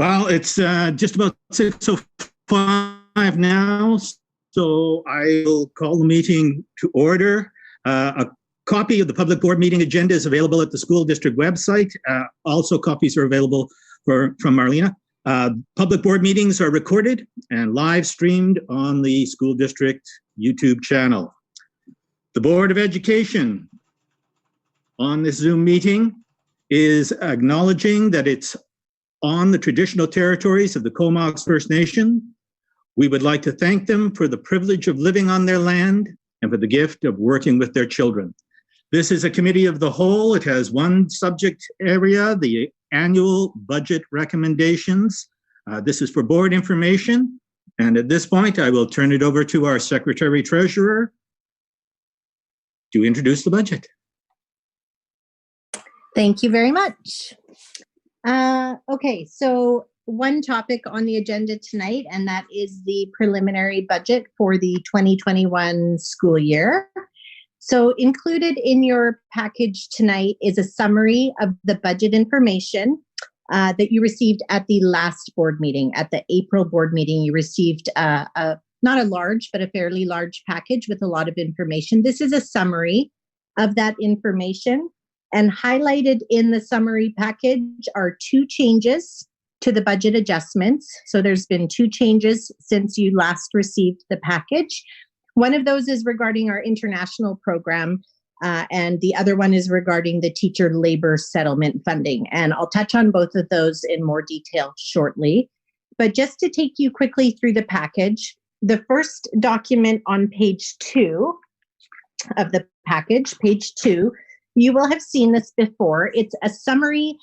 Well, it's just about 6:05 now, so I will call the meeting to order. A copy of the public board meeting agenda is available at the school district website. Also, copies are available from Marlena. Public board meetings are recorded and live streamed on the school district YouTube channel. The Board of Education on this Zoom meeting is acknowledging that it's on the traditional territories of the Comox First Nation. We would like to thank them for the privilege of living on their land and for the gift of working with their children. This is a committee of the whole. It has one subject area, the annual budget recommendations. This is for board information. And at this point, I will turn it over to our Secretary Treasurer to introduce the budget. Thank you very much. Okay, so one topic on the agenda tonight, and that is the preliminary budget for the 2021 school year. So included in your package tonight is a summary of the budget information that you received at the last board meeting. At the April board meeting, you received not a large, but a fairly large package with a lot of information. This is a summary of that information. And highlighted in the summary package are two changes to the budget adjustments. So there's been two changes since you last received the package. One of those is regarding our international program, and the other one is regarding the teacher labor settlement funding. And I'll touch on both of those in more detail shortly. But just to take you quickly through the package, the first document on page 2 of the package, page 2, you will have seen this before. It's a summary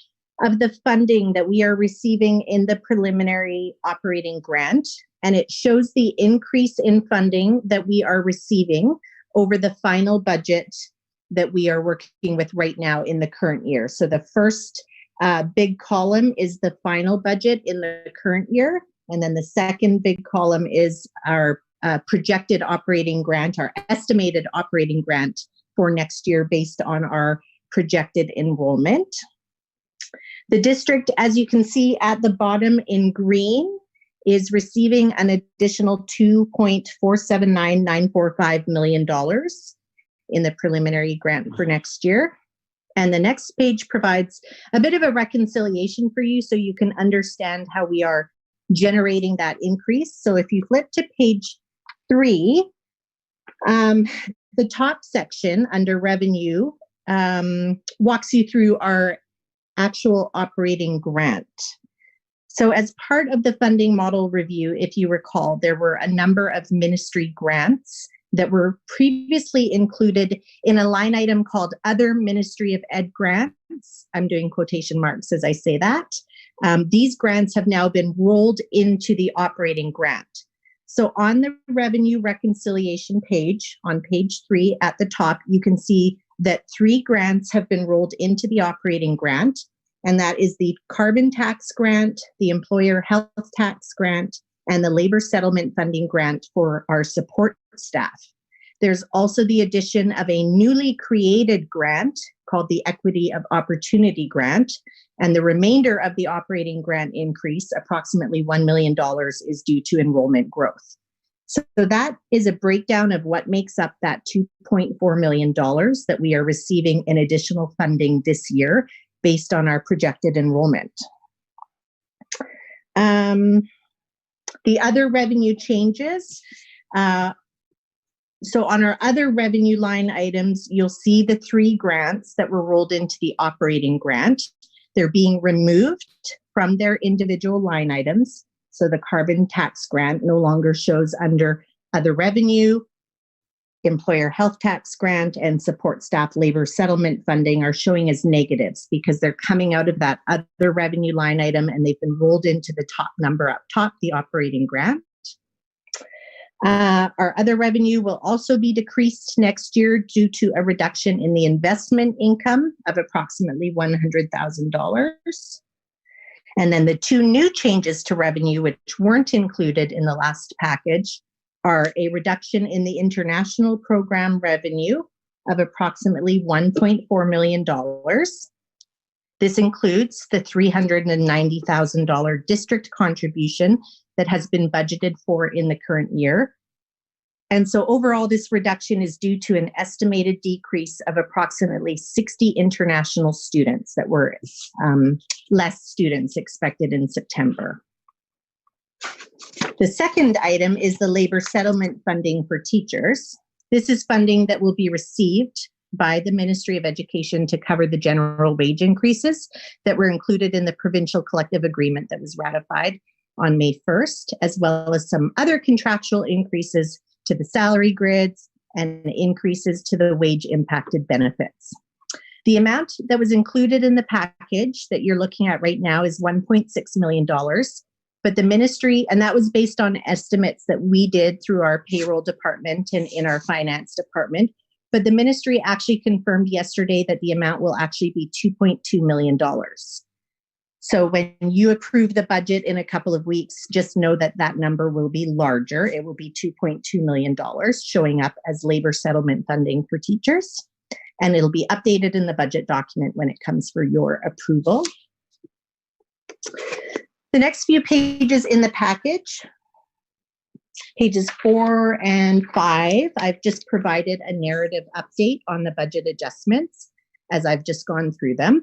of the funding that we are receiving in the preliminary operating grant, and it shows the increase in funding that we are receiving over the final budget that we are working with right now in the current year. So the first big column is the final budget in the current year, and then the second big column is our projected operating grant, our estimated operating grant for next year based on our projected enrollment. The district, as you can see at the bottom in green, is receiving an additional $2.479945 million in the preliminary grant for next year. And the next page provides a bit of a reconciliation for you so you can understand how we are generating that increase. So if you flip to page 3, the top section under revenue walks you through our actual operating grant. So as part of the funding model review, if you recall, there were a number of ministry grants that were previously included in a line item called Other Ministry of Ed Grants. I'm doing quotation marks as I say that. These grants have now been rolled into the operating grant. So on the revenue reconciliation page, on page 3 at the top, you can see that 3 grants have been rolled into the operating grant, and that is the carbon tax grant, the employer health tax grant, and the labor settlement funding grant for our support staff. There's also the addition of a newly created grant called the Equity of Opportunity Grant, and the remainder of the operating grant increase, approximately $1 million, is due to enrollment growth. So that is a breakdown of what makes up that $2.4 million that we are receiving in additional funding this year based on our projected enrollment. The other revenue changes. So on our other revenue line items, you'll see the 3 grants that were rolled into the operating grant. They're being removed from their individual line items. So the carbon tax grant no longer shows under other revenue. Employer health tax grant and support staff labor settlement funding are showing as negatives because they're coming out of that other revenue line item and they've been rolled into the top number up top, the operating grant. Our other revenue will also be decreased next year due to a reduction in the investment income of approximately $100,000. And then the 2 new changes to revenue, which weren't included in the last package, are a reduction in the international program revenue of approximately $1.4 million This includes the $390,000 district contribution that has been budgeted for in the current year. And so overall, this reduction is due to an estimated decrease of approximately 60 international students that were less students expected in September. The second item is the labor settlement funding for teachers. This is funding that will be received by the Ministry of Education to cover the general wage increases that were included in the provincial collective agreement that was ratified on May 1st, as well as some other contractual increases to the salary grids and increases to the wage impacted benefits. The amount that was included in the package that you're looking at right now is $1.6 million. But the ministry, and that was based on estimates that we did through our payroll department and in our finance department. But the ministry actually confirmed yesterday that the amount will actually be $2.2 million. So when you approve the budget in a couple of weeks, just know that that number will be larger. It will be $2.2 million showing up as labor settlement funding for teachers. And it'll be updated in the budget document when it comes for your approval. The next few pages in the package, pages 4 and 5, I've just provided a narrative update on the budget adjustments as I've just gone through them.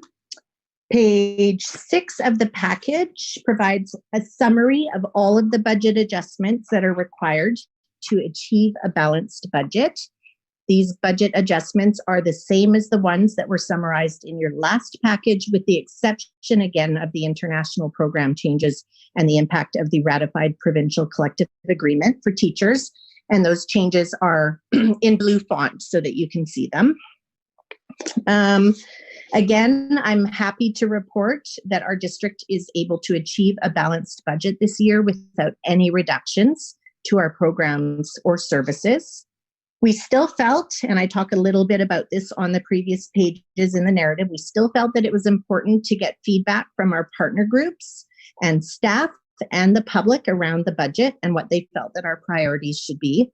Page 6 of the package provides a summary of all of the budget adjustments that are required to achieve a balanced budget. These budget adjustments are the same as the ones that were summarized in your last package, with the exception, again, of the international program changes and the impact of the ratified provincial collective agreement for teachers. And those changes are in blue font so that you can see them. Again, I'm happy to report that our district is able to achieve a balanced budget this year without any reductions to our programs or services. We still felt, and I talk a little bit about this on the previous pages in the narrative, we still felt that it was important to get feedback from our partner groups and staff and the public around the budget and what they felt that our priorities should be.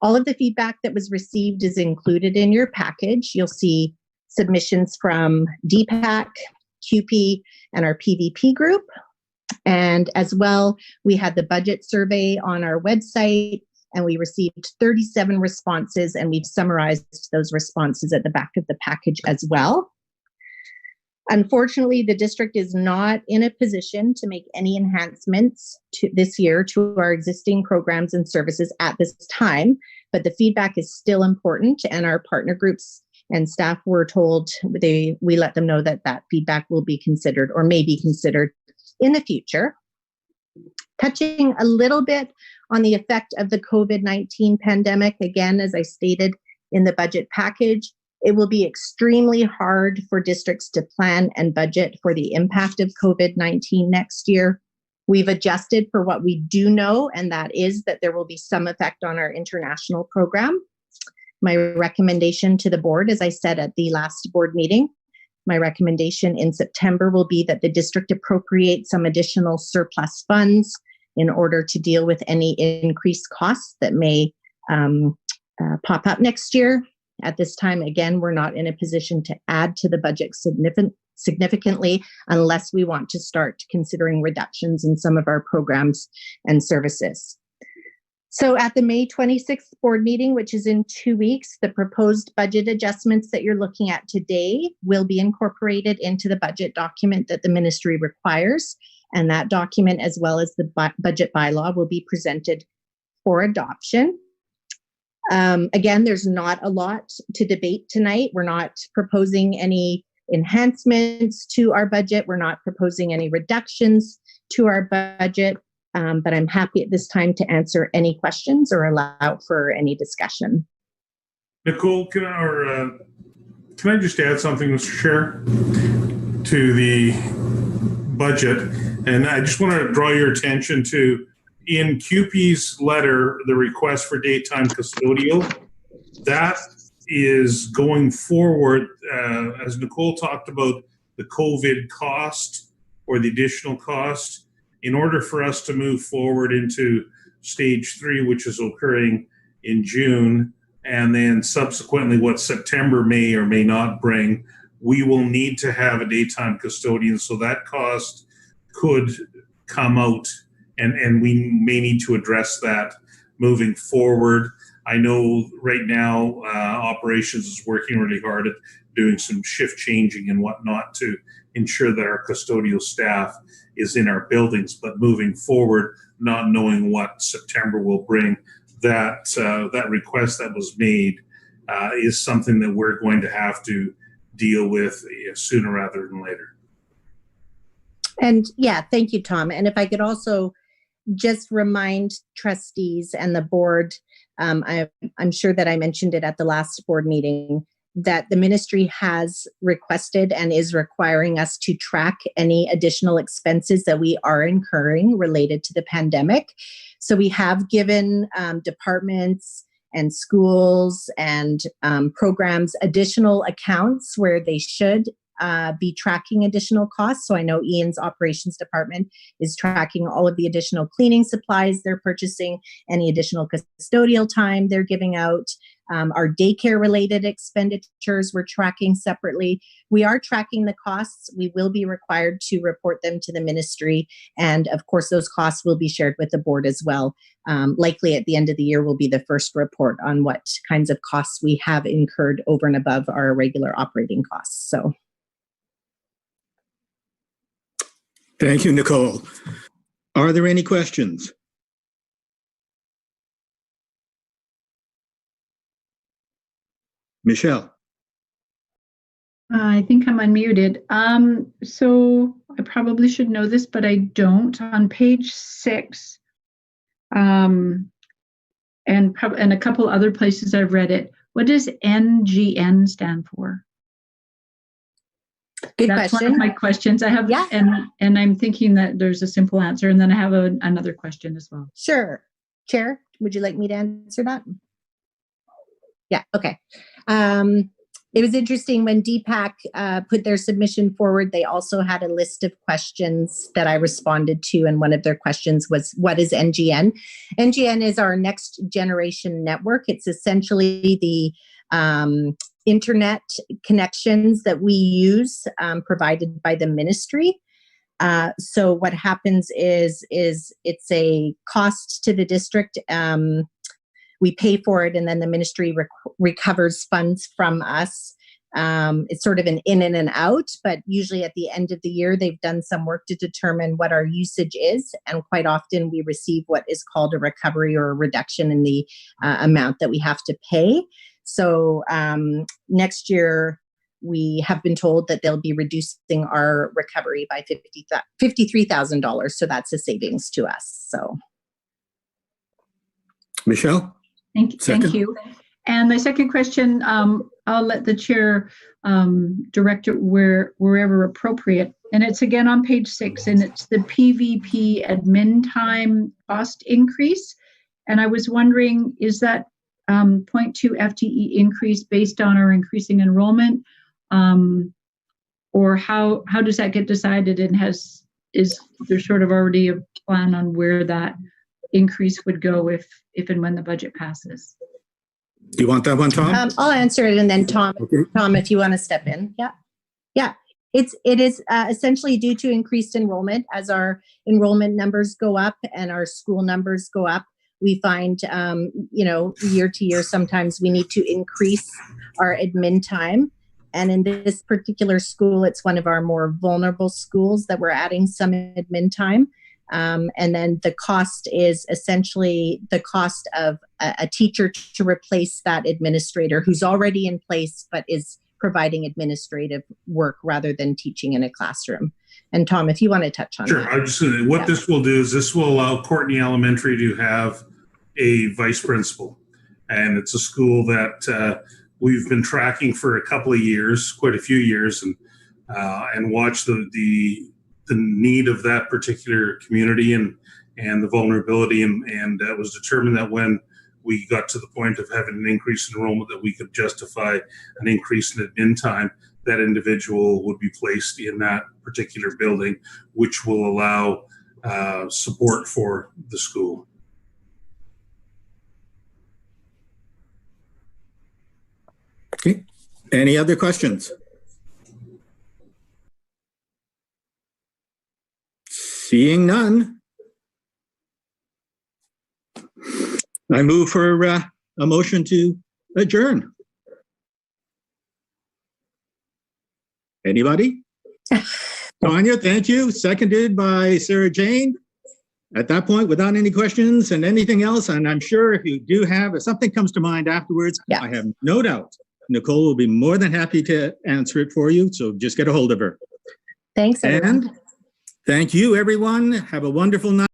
All of the feedback that was received is included in your package. You'll see submissions from DPAC, CUPE, and our PVP group. And as well, we had the budget survey on our website, and we received 37 responses, and we've summarized those responses at the back of the package as well. Unfortunately, the district is not in a position to make any enhancements this year to our existing programs and services at this time, but the feedback is still important, and our partner groups and staff were told, we let them know that that feedback will be considered or may be considered in the future. Touching a little bit on the effect of the COVID-19 pandemic, again, as I stated in the budget package, it will be extremely hard for districts to plan and budget for the impact of COVID-19 next year. We've adjusted for what we do know, and that is that there will be some effect on our international program. My recommendation to the board, as I said at the last board meeting, my recommendation in September will be that the district appropriate some additional surplus funds in order to deal with any increased costs that may pop up next year. At this time, again, we're not in a position to add to the budget significantly unless we want to start considering reductions in some of our programs and services. So at the May 26th board meeting, which is in 2 weeks, the proposed budget adjustments that you're looking at today will be incorporated into the budget document that the ministry requires. And that document, as well as the budget bylaw, will be presented for adoption. Again, there's not a lot to debate tonight. We're not proposing any enhancements to our budget. We're not proposing any reductions to our budget. But I'm happy at this time to answer any questions or allow for any discussion. Nicole, can I just add something, Mr. Chair, to the budget? And I just want to draw your attention to, in CUPE's letter, the request for daytime custodial, that is going forward, as Nicole talked about the COVID cost or the additional cost. In order for us to move forward into stage 3, which is occurring in June, and then subsequently what September may or may not bring, we will need to have a daytime custodian, so that cost could come out, and we may need to address that moving forward. I know right now operations is working really hard at doing some shift changing and whatnot to ensure that our custodial staff is in our buildings, but moving forward, not knowing what September will bring, that request that was made is something that we're going to have to deal with sooner rather than later. And yeah, thank you, Tom. And if I could also just remind trustees and the board, I'm sure that I mentioned it at the last board meeting, that the ministry has requested and is requiring us to track any additional expenses that we are incurring related to the pandemic. So we have given departments and schools and programs additional accounts where they should be tracking additional costs. So I know Ian's operations department is tracking all of the additional cleaning supplies they're purchasing, any additional custodial time they're giving out. Our daycare related expenditures we're tracking separately. We are tracking the costs. We will be required to report them to the ministry. And of course, those costs will be shared with the board as well. Likely at the end of the year will be the first report on what kinds of costs we have incurred over and above our regular operating costs. So. Thank you, Nicole. Are there any questions? Michelle. I think I'm unmuted. So I probably should know this, but I don't. On page 6, and a couple other places I've read it, what does NGN stand for? Good That's question. one of my questions. I have, Yeah. and I'm thinking that there's a simple answer, and then I have another question as well. Sure. Chair, would you like me to answer that? Yeah, okay. It was interesting when DPAC put their submission forward, they also had a list of questions that I responded to, and one of their questions was, what is NGN? NGN is our next generation network. It's essentially the internet connections that we use provided by the ministry. So what happens is it's a cost to the district. We pay for it, and then the ministry recovers funds from us. It's sort of an in and an out, but usually at the end of the year, they've done some work to determine what our usage is. And quite often we receive what is called a recovery or a reduction in the amount that we have to pay. So next year, we have been told that they'll be reducing our recovery by $53,000. So that's a savings to us. So, Michelle? Thank you. And my second question, I'll let the chair direct it wherever appropriate. And it's again on page 6, and it's the PVP admin time cost increase. And I was wondering, is that 0.2 FTE increase based on our increasing enrollment? Or how does that get decided, and is there sort of already a plan on where that increase would go if and when the budget passes? Do you want that one, Tom? I'll answer it, and then Tom, Okay. Tom, if you want to step in. Yeah. It is essentially due to increased enrollment. As our enrollment numbers go up and our school numbers go up, we find, year to year, sometimes we need to increase our admin time. And in this particular school, it's one of our more vulnerable schools that we're adding some admin time. And then the cost is essentially the cost of a teacher to replace that administrator who's already in place, but is providing administrative work rather than teaching in a classroom. And Tom, if you want to touch on Sure. that. I'm just saying, what this will do is this will allow Courtney Elementary to have a vice principal. And it's a school that we've been tracking for a couple of years, quite a few years, and watch the need of that particular community and the vulnerability. And it was determined that when we got to the point of having an increase in enrollment, that we could justify an increase in admin time, that individual would be placed in that particular building, which will allow support for the school. Okay. Any other questions? Seeing none, I move for a motion to adjourn. Anybody? Tanya, thank you. Seconded by Sarah Jane. At that point, without any questions and anything else, and I'm sure if you do have, if something comes to mind afterwards, Yeah. I have no doubt Nicole will be more than happy to answer it for you. So just get a hold of her. Thanks, everyone. And thank you, everyone. Have a wonderful night.